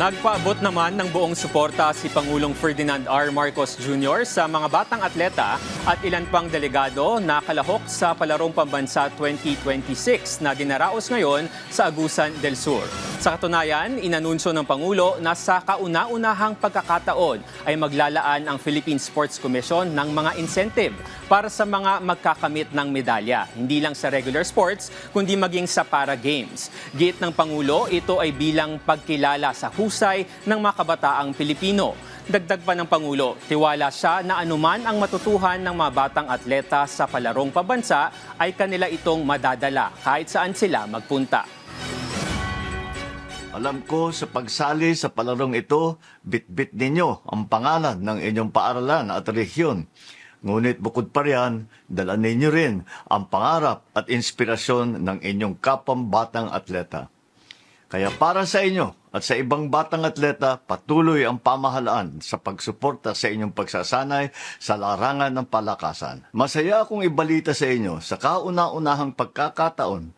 Nagpaabot naman ng buong suporta si Pangulong Ferdinand R. Marcos Jr. sa mga batang atleta at ilan pang delegado na kalahok sa Palarong Pambansa 2026 na dinaraos ngayon sa Agusan del Sur. Sa katunayan, inanunsyo ng Pangulo na sa kauna-unahang pagkakataon ay maglalaan ang Philippine Sports Commission ng mga incentive para sa mga magkakamit ng medalya, hindi lang sa regular sports kundi maging sa para games. Giit ng Pangulo, ito ay bilang pagkilala sa husay ng mga kabataang Pilipino. Dagdag pa ng Pangulo, tiwala siya na anuman ang matutuhan ng mga batang atleta sa palarong pabansa ay kanila itong madadala kahit saan sila magpunta. Alam ko sa pagsali sa palarong ito, bit-bit ninyo ang pangalan ng inyong paaralan at rehiyon. Ngunit bukod pa riyan, dala ninyo rin ang pangarap at inspirasyon ng inyong kapambatang atleta. Kaya para sa inyo at sa ibang batang atleta, patuloy ang pamahalaan sa pagsuporta sa inyong pagsasanay sa larangan ng palakasan. Masaya akong ibalita sa inyo sa kauna-unahang pagkakataon,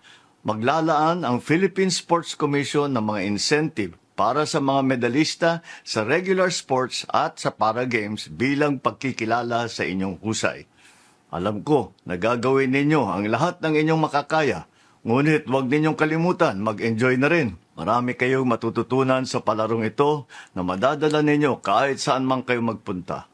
maglalaan ang Philippine Sports Commission ng mga incentive para sa mga medalista sa regular sports at sa para games bilang pagkikilala sa inyong husay. Alam ko na gagawin ninyo ang lahat ng inyong makakaya, ngunit huwag ninyong kalimutan mag-enjoy na rin. Marami kayong matututunan sa palarong ito na madadala ninyo kahit saan man kayo magpunta.